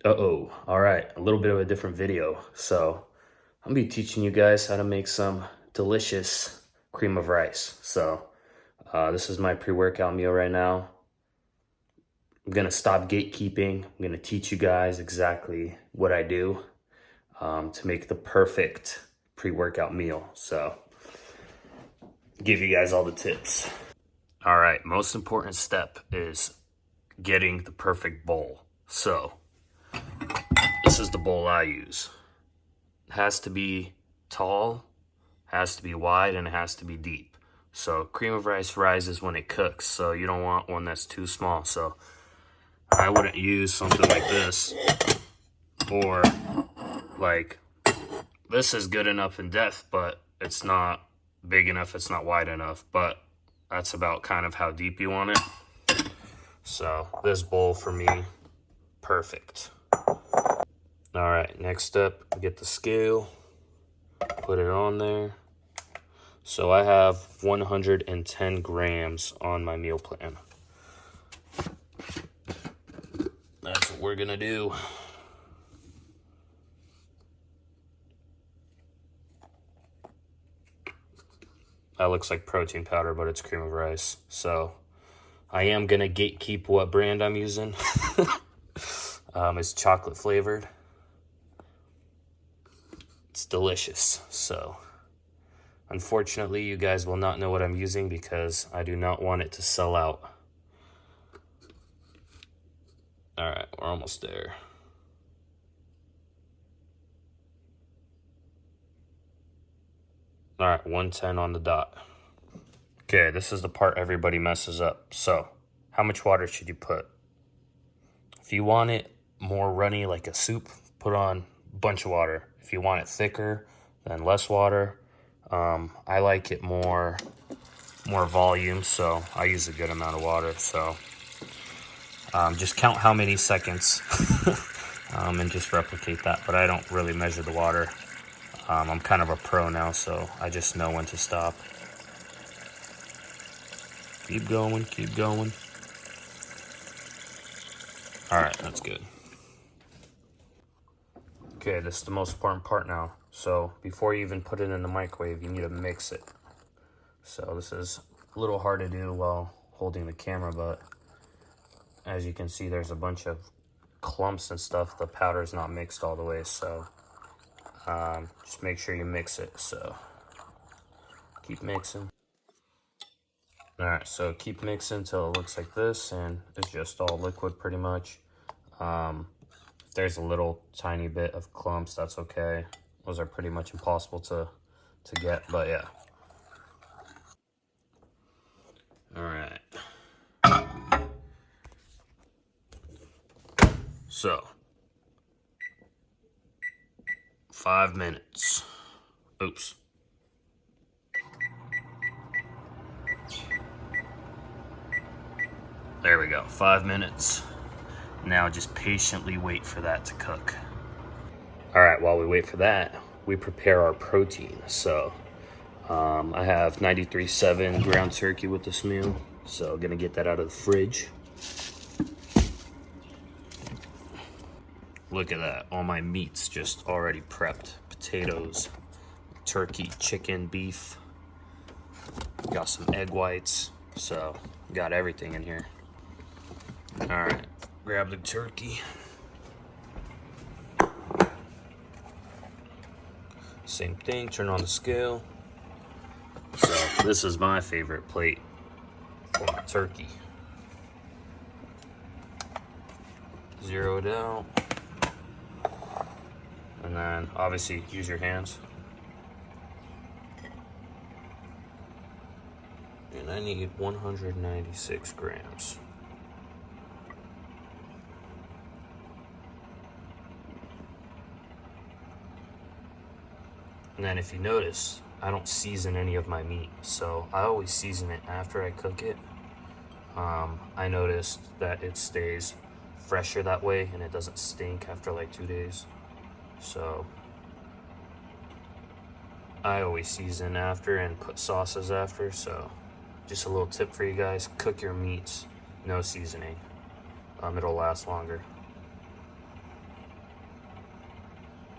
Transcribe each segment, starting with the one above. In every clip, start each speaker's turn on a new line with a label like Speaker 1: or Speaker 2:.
Speaker 1: All right, a little bit of a different video. So I'm gonna be teaching you guys how to make some delicious cream of rice. So this is my pre-workout meal right now. I'm gonna stop gatekeeping. I'm gonna teach you guys exactly what I do to make the perfect pre-workout meal. So give you guys all the tips. All right, most important step is getting the perfect bowl. So this is the bowl I use. It has to be tall, has to be wide, and it has to be deep. So cream of rice rises when it cooks, so you don't want one that's too small. So I wouldn't use something like this, or like this is good enough in depth, but it's not big enough, it's not wide enough, but that's about kind of how deep you want it. So this bowl for me, perfect. All right, next step, get the scale, put it on there. So I have 110 grams on my meal plan. That's what we're gonna do. That looks like protein powder, but it's cream of rice. So I am gonna gatekeep what brand I'm using. It's chocolate flavored. It's delicious. So unfortunately, you guys will not know what I'm using because I do not want it to sell out. All right, we're almost there. All right, 110 on the dot. Okay, this is the part everybody messes up. So how much water should you put? If you want it more runny like a soup, put on a bunch of water. If you want it thicker, then less water. I like it more volume, so I use a good amount of water. So just count how many seconds and just replicate that. But I don't really measure the water. I'm kind of a pro now, so I just know when to stop. Keep going, keep going. All right, that's good. Okay, this is the most important part now. So before you even put it in the microwave, you need to mix it. So this is a little hard to do while holding the camera, but as you can see, there's a bunch of clumps and stuff. The powder is not mixed all the way, so just make sure you mix it. So keep mixing. All right, so keep mixing until it looks like this, and it's just all liquid pretty much. If there's a little tiny bit of clumps, that's okay. Those are pretty much impossible to get, but yeah. All right. So 5 minutes. Oops. There we go, 5 minutes. Now just patiently wait for that to cook. All right, while we wait for that, we prepare our protein. So I have 93.7 ground turkey with this meal. So gonna get that out of the fridge. Look at that, all my meat's just already prepped. Potatoes, turkey, chicken, beef. Got some egg whites, so got everything in here. All right, grab the turkey. Same thing, turn on the scale. So this is my favorite plate for my turkey. Zero it out. And then obviously use your hands. And I need 196 grams. And then if you notice, I don't season any of my meat. So I always season it after I cook it. I noticed that it stays fresher that way and it doesn't stink after like 2 days. So I always season after and put sauces after. So just a little tip for you guys, cook your meats, no seasoning. It'll last longer.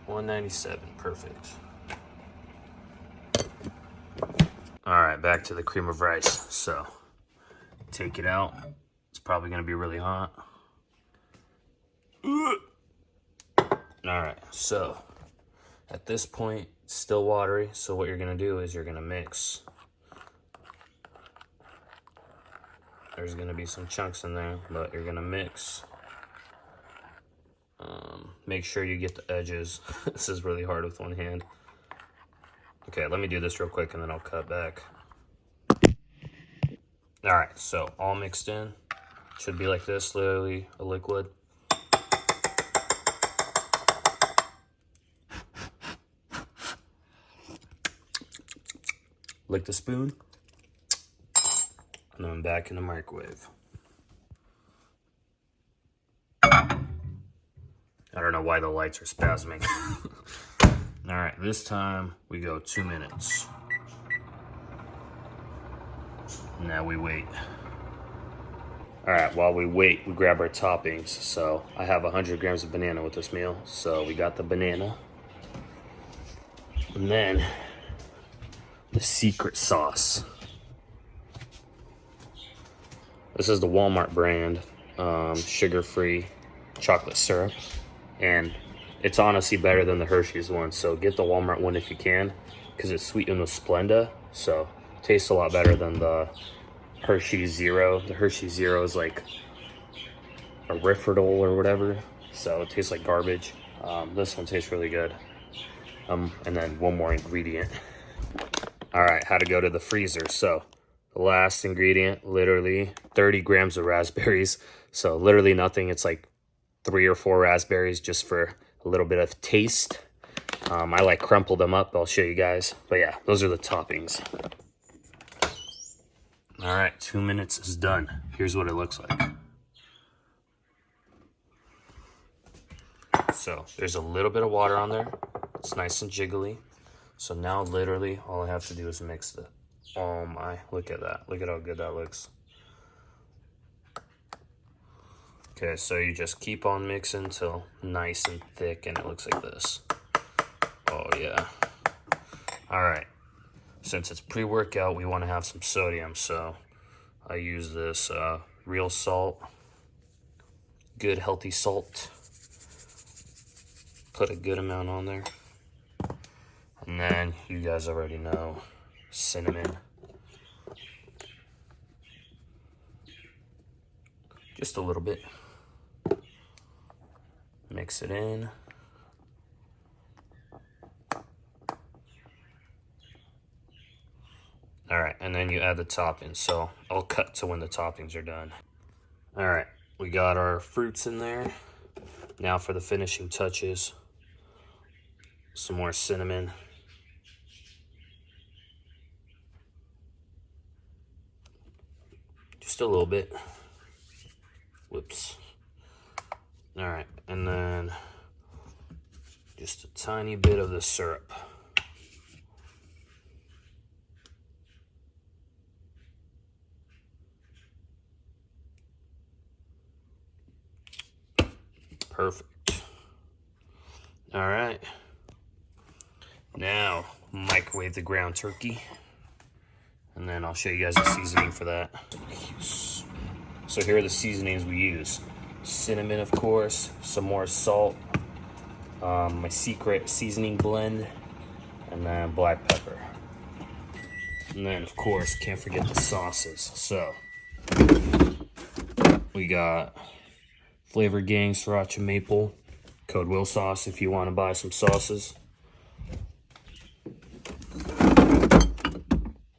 Speaker 1: 197, perfect. All right, back to the cream of rice. So take it out. It's probably gonna be really hot. All right, so at this point, it's still watery. So what you're gonna do is you're gonna mix. There's gonna be some chunks in there, but you're gonna mix. Make sure you get the edges. This is really hard with one hand. Okay, let me do this real quick and then I'll cut back. All right, so all mixed in. Should be like this, literally a liquid. Lick the spoon. And then back in the microwave. I don't know why the lights are spasming. All right, this time we go 2 minutes. Now we wait. All right, while we wait, we grab our toppings. So I have 100 grams of banana with this meal. So we got the banana. And then the secret sauce. This is the Walmart brand, sugar-free chocolate syrup. And it's honestly better than the Hershey's one. So get the Walmart one if you can, because it's sweetened with Splenda. So it tastes a lot better than the Hershey's Zero. The Hershey's Zero is like a Rifferdal or whatever. So it tastes like garbage. This one tastes really good. And then one more ingredient. All right, how to go to the freezer. So the last ingredient, literally 30 grams of raspberries. So literally nothing. It's like 3 or 4 raspberries just for a little bit of taste. I like crumple them up. I'll show you guys. But yeah, those are the toppings. All right, 2 minutes is done. Here's what it looks like. So there's a little bit of water on there. It's nice and jiggly. So now literally all I have to do is mix it. Oh my, look at that. Look at how good that looks. Okay, so you just keep on mixing till nice and thick and it looks like this. Oh yeah. All right, since it's pre-workout, we want to have some sodium. So I use this real salt, good healthy salt. Put a good amount on there. And then you guys already know, cinnamon. Just a little bit. Mix it in. All right, and then you add the toppings. So I'll cut to when the toppings are done. All right, we got our fruits in there. Now for the finishing touches. Some more cinnamon. Just a little bit. Whoops. All right, and then just a tiny bit of the syrup. Perfect. All right. Now, microwave the ground turkey. And then I'll show you guys the seasoning for that. So here are the seasonings we use. Cinnamon, of course, some more salt, my secret seasoning blend, and then black pepper. And then, of course, can't forget the sauces. So we got Flavorgang Sriracha Maple, code willsauce if you want to buy some sauces.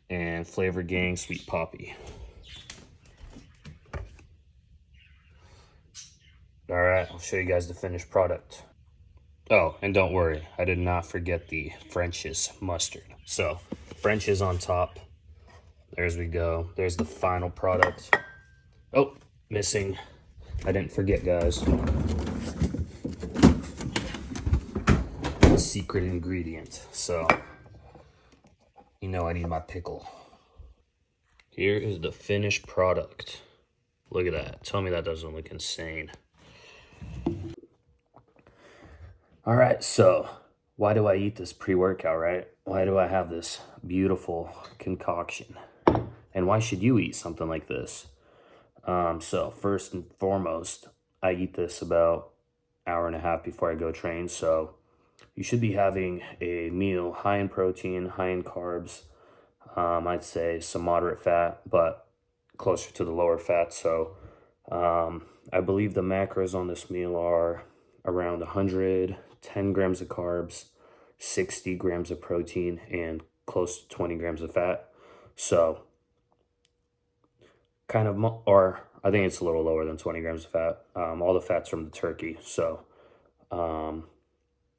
Speaker 1: And Flavorgang Sweet Poppy. All right, I'll show you guys the finished product. Oh, and don't worry, I did not forget the French's mustard. So, French's on top. There's we go. There's the final product. Oh, missing. I didn't forget, guys. The secret ingredient. So, you know I need my pickle. Here is the finished product. Look at that. Tell me that doesn't look insane. All right, so why do I eat this pre-workout, right? Why do I have this beautiful concoction? And why should you eat something like this? So first and foremost, I eat this about hour and a half before I go train. So you should be having a meal high in protein, high in carbs. I'd say some moderate fat, but closer to the lower fat. So I believe the macros on this meal are around 110 grams of carbs, 60 grams of protein, and close to 20 grams of fat. So kind of, or I think it's a little lower than 20 grams of fat. All the fats from the turkey. So um,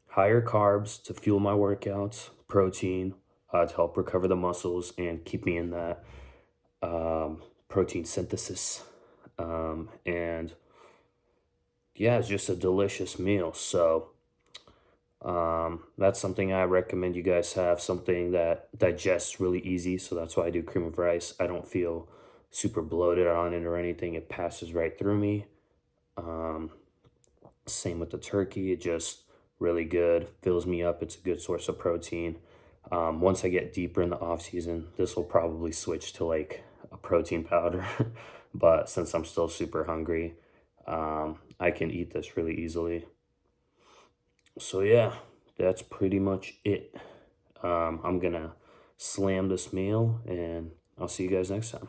Speaker 1: higher carbs to fuel my workouts, protein to help recover the muscles and keep me in that protein synthesis. And yeah, it's just a delicious meal. So that's something I recommend you guys have, something that digests really easy. So that's why I do cream of rice. I don't feel super bloated on it or anything. It passes right through me. Um, Same with the turkey. It just really good, fills me up. It's a good source of protein. Once I get deeper in the off season, this will probably switch to like a protein powder. But since I'm still super hungry, I can eat this really easily. So yeah, that's pretty much it. I'm gonna slam this meal and I'll see you guys next time.